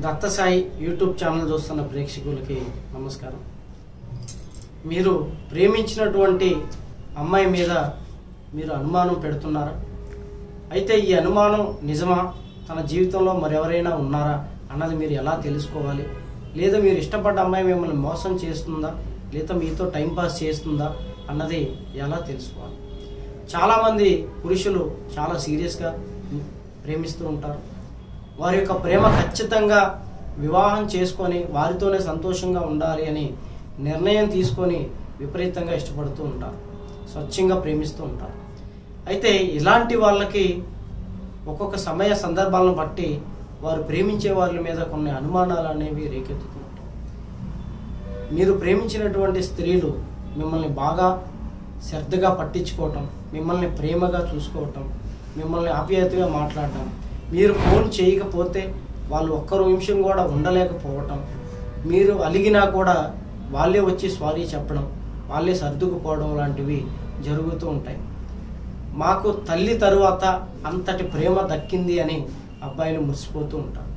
Dattasai YouTube channel చూస్తున్న ప్రేక్షకులకి నమస్కారం. మీరు ప్రేమించినటువంటి అమ్మాయి మీద మీరు అనుమానం పెడుతున్నారా? అయితే ఈ అనుమానం నిజమా, తన జీవితంలో మరెవరైనా ఉన్నారా అన్నది మీరు ఎలా తెలుసుకోవాలి? లేదా మీరు ఇష్టపడ్డ అమ్మాయి మిమ్మల్ని మోసం చేస్తుందా, లేదా మీతో టైంపాస్ చేస్తుందా అన్నది ఎలా తెలుసుకోవాలి? చాలామంది పురుషులు చాలా సీరియస్గా ప్రేమిస్తూ ఉంటారు. వారి యొక్క ప్రేమ ఖచ్చితంగా వివాహం చేసుకొని వారితోనే సంతోషంగా ఉండాలి అని నిర్ణయం తీసుకొని విపరీతంగా ఇష్టపడుతూ ఉంటారు, స్వచ్ఛంగా ప్రేమిస్తూ ఉంటారు. అయితే ఇలాంటి వాళ్ళకి ఒక్కొక్క సమయ సందర్భాలను బట్టి వారు ప్రేమించే వాళ్ళ మీద కొన్ని అనుమానాలు అనేవి రేకెత్తుతూ ఉంటాయి. మీరు ప్రేమించినటువంటి స్త్రీలు మిమ్మల్ని బాగా శ్రద్ధగా పట్టించుకోవటం, మిమ్మల్ని ప్రేమగా చూసుకోవటం, మిమ్మల్ని ఆప్యాయతగా మాట్లాడటం, మీరు ఫోన్ చేయకపోతే వాళ్ళు ఒక్క నిమిషం కూడా ఉండలేకపోవటం, మీరు అలిగినా కూడా వాళ్ళే వచ్చి సారీ చెప్పడం, వాళ్ళే సర్దుకుపోవడం లాంటివి జరుగుతూ ఉంటాయి. మాకు తల్లి తరువాత అంతటి ప్రేమ దక్కింది అని అబ్బాయిలు మురిసిపోతూ ఉంటారు.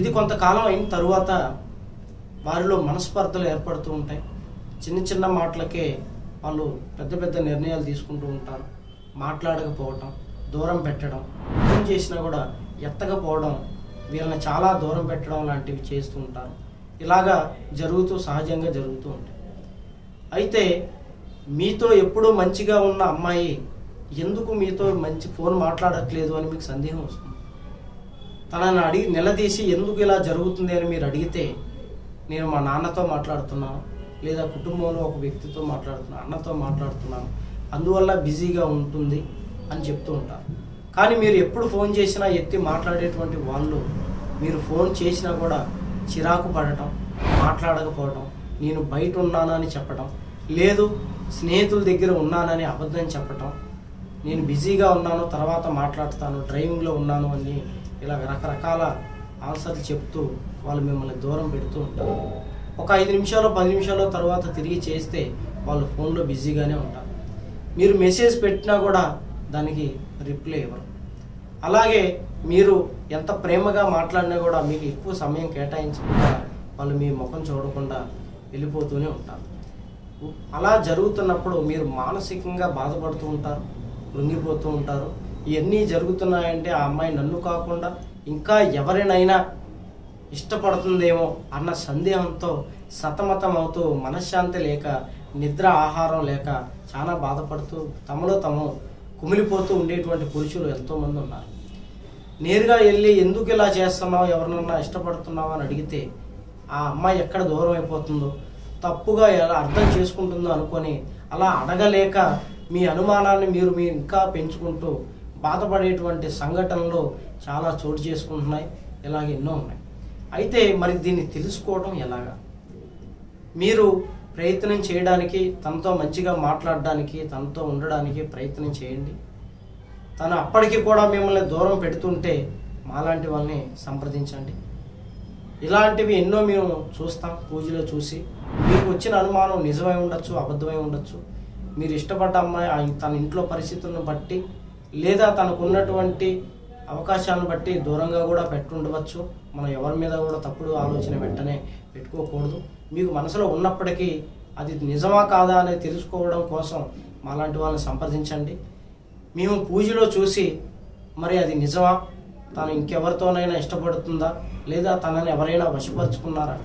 ఇది కొంతకాలం అయిన తరువాత వారిలో మనస్పర్ధలు ఏర్పడుతూ ఉంటాయి. చిన్న చిన్న మాటలకే వాళ్ళు పెద్ద పెద్ద నిర్ణయాలు తీసుకుంటూ ఉంటారు. మాట్లాడకపోవటం, దూరం పెట్టడం, ఫోన్ చేసినా కూడా ఎత్తకపోవడం, వీళ్ళని చాలా దూరం పెట్టడం లాంటివి చేస్తూ ఉంటారు. ఇలాగా సహజంగా జరుగుతూ ఉంటాయి. అయితే మీతో ఎప్పుడూ మంచిగా ఉన్న అమ్మాయి ఎందుకు మీతో మంచి ఫోన్ మాట్లాడట్లేదు అని మీకు సందేహం వస్తుంది. తనని నిలదీసి ఎందుకు ఇలా జరుగుతుంది అని మీరు అడిగితే, నేను మా నాన్నతో మాట్లాడుతున్నాను, లేదా కుటుంబంలో ఒక వ్యక్తితో మాట్లాడుతున్నాను, అన్నతో మాట్లాడుతున్నాను, అందువల్ల బిజీగా ఉంటుంది అని చెప్తూ ఉంటారు. కానీ మీరు ఎప్పుడు ఫోన్ చేసినా ఎత్తి మాట్లాడేటువంటి వాళ్ళు, మీరు ఫోన్ చేసినా కూడా చిరాకు పడటం, మాట్లాడకపోవడం, నేను బయట ఉన్నానని చెప్పడం, లేదు స్నేహితుల దగ్గర ఉన్నానని అబద్ధం చెప్పటం, నేను బిజీగా ఉన్నాను తర్వాత మాట్లాడతాను, డ్రైవింగ్లో ఉన్నాను అని ఇలా రకరకాల ఆన్సర్లు చెప్తూ వాళ్ళు మిమ్మల్ని దూరం పెడుతూ ఉంటారు. ఒక 5 నిమిషాలు 10 నిమిషాల తర్వాత తిరిగి చేస్తే వాళ్ళు ఫోన్లో బిజీగానే ఉంటారు. మీరు మెసేజ్ పెట్టినా కూడా దానికి రిప్లై ఇవ్వరు. అలాగే మీరు ఎంత ప్రేమగా మాట్లాడినా కూడా మీకు ఎక్కువ సమయం కేటాయించకుండా వాళ్ళు మీ ముఖం చూడకుండా వెళ్ళిపోతూనే ఉంటారు. అలా జరుగుతున్నప్పుడు మీరు మానసికంగా బాధపడుతూ ఉంటారు, కృంగిపోతూ ఉంటారు. ఇవన్నీ జరుగుతున్నాయంటే ఆ అమ్మాయి నన్ను కాకుండా ఇంకా ఎవరినైనా ఇష్టపడుతుందేమో అన్న సందేహంతో సతమతం అవుతూ, మనశ్శాంతి లేక, నిద్ర ఆహారం లేక చాలా బాధపడుతూ తమలో తాము కుమిలిపోతూ ఉండేటువంటి పురుషులు ఎంతోమంది ఉన్నారు. నేరుగా వెళ్ళి ఎందుకు ఇలా చేస్తున్నావు, ఎవరినన్నా ఇష్టపడుతున్నావు అని అడిగితే ఆ అమ్మాయి ఎక్కడ దూరం అయిపోతుందో, తప్పుగా ఎలా అర్థం చేసుకుంటుందో అనుకొని అలా అడగలేక మీ అనుమానాన్ని మీరు ఇంకా పెంచుకుంటూ బాధపడేటువంటి సంఘటనలు చాలా చోటు చేసుకుంటున్నాయి. ఇలాగే ఎన్నో ఉన్నాయి. అయితే మరి దీన్ని తెలుసుకోవడం ఎలాగా? మీరు ప్రయత్నం చేయడానికి, తనతో మంచిగా మాట్లాడడానికి, తనతో ఉండడానికి ప్రయత్నం చేయండి. తను అప్పటికి కూడా మిమ్మల్ని దూరం పెడుతుంటే మాలాంటి వాళ్ళని సంప్రదించండి. ఇలాంటివి ఎన్నో మేము చూస్తాం. పూజలో చూసి మీకు వచ్చిన అనుమానం నిజమై ఉండొచ్చు, అబద్ధమై ఉండొచ్చు. మీరు ఇష్టపడ్డ అమ్మాయి తన ఇంట్లో పరిస్థితులను బట్టి, లేదా తనకున్నటువంటి అవకాశాలను బట్టి దూరంగా కూడా పెట్టుండవచ్చు. మనం ఎవరి మీద కూడా తప్పుడు ఆలోచన వెంటనే పెట్టుకోకూడదు. మీకు మనసులో ఉన్నప్పటికీ అది నిజమా కాదా అనేది తెలుసుకోవడం కోసం మాలాంటి వాళ్ళని సంప్రదించండి. మేము పూజలో చూసి మరి అది నిజమా, తను ఇంకెవరితోనైనా ఇష్టపడుతుందా, లేదా తనని ఎవరైనా వశపరుచుకున్నారా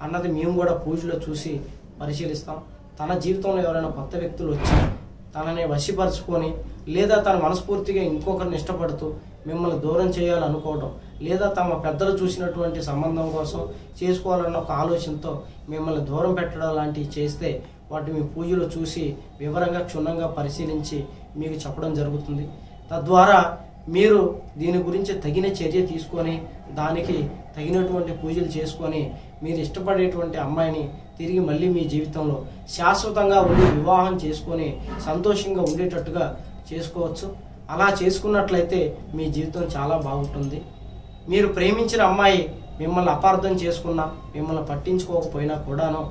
అన్నది మేము కూడా పూజలో చూసి పరిశీలిస్తాం. తన జీవితంలో ఎవరైనా కొత్త వ్యక్తులు వచ్చి తనని వశపరుచుకొని, లేదా తన మనస్ఫూర్తిగా ఇంకొకరిని ఇష్టపడుతూ మిమ్మల్ని దూరం చేయాలనుకోవడం, లేదా తమ పెద్దలు చూసినటువంటి సంబంధం కోసం చేసుకోవాలన్న ఒక ఆలోచనతో మిమ్మల్ని దూరం పెట్టడం లాంటివి చేస్తే వాటిని మీ పూజలో చూసి వివరంగా క్షుణ్ణంగా పరిశీలించి మీకు చెప్పడం జరుగుతుంది. తద్వారా మీరు దీని గురించి తగిన చర్య తీసుకొని దానికి తగినటువంటి పూజలు చేసుకొని మీరు ఇష్టపడేటువంటి అమ్మాయిని తిరిగి మళ్ళీ మీ జీవితంలో శాశ్వతంగా ఉండి వివాహం చేసుకొని సంతోషంగా ఉండేటట్టుగా చేసుకోవచ్చు. అలా చేసుకున్నట్లయితే మీ జీవితం చాలా బాగుంటుంది. మీరు ప్రేమించిన అమ్మాయి మిమ్మల్ని అపార్థం చేసుకున్నా, మిమ్మల్ని పట్టించుకోకపోయినా కూడాను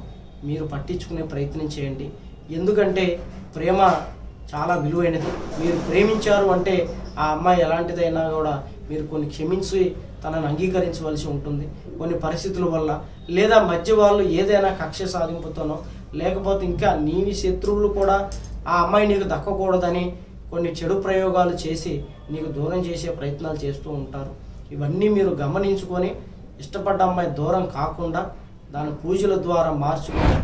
మీరు పట్టించుకునే ప్రయత్నం చేయండి. ఎందుకంటే ప్రేమ చాలా విలువైనది. మీరు ప్రేమించారు అంటే ఆ అమ్మాయి ఎలాంటిదైనా కూడా మీరు కొన్ని క్షమించి తనను అంగీకరించవలసి ఉంటుంది. కొన్ని పరిస్థితుల వల్ల లేదా మధ్య వాళ్ళు ఏదైనా కక్ష సాధింపుతోనో లేకపోతే ఇంకా నీవి శత్రువులు కూడా ఆ అమ్మాయి నీకు దక్కకూడదని కొన్ని చెడు ప్రయోగాలు చేసి నీకు దూరం చేసే ప్రయత్నాలు చేస్తూ ఉంటారు. ఇవన్నీ మీరు గమనించుకొని ఇష్టపడ్డ అమ్మాయి దూరం కాకుండా దాని పూజల ద్వారా మార్చుకొని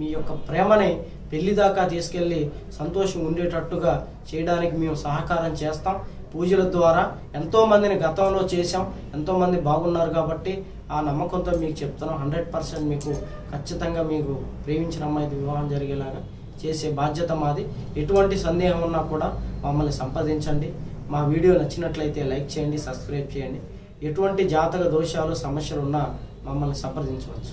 మీ యొక్క ప్రేమని పెళ్లి దాకా తీసుకెళ్ళి సంతోషం ఉండేటట్టుగా చేయడానికి మేము సహకారం చేస్తాం. పూజల ద్వారా ఎంతోమందిని గతంలో చేశాం, ఎంతోమంది బాగున్నారు కాబట్టి ఆ నమ్మకంతో మీకు చెప్తున్నాం. 100% మీకు ఖచ్చితంగా మీకు ప్రేమించిన అమ్మాయితో వివాహం జరిగేలాగా చేసే బాధ్యత మాది. ఎటువంటి సందేహం ఉన్నా కూడా మమ్మల్ని సంప్రదించండి. మా వీడియో నచ్చినట్లయితే లైక్ చేయండి, సబ్స్క్రైబ్ చేయండి. ఎటువంటి జాతక దోషాలు సమస్యలు ఉన్నా మమ్మల్ని సంప్రదించవచ్చు.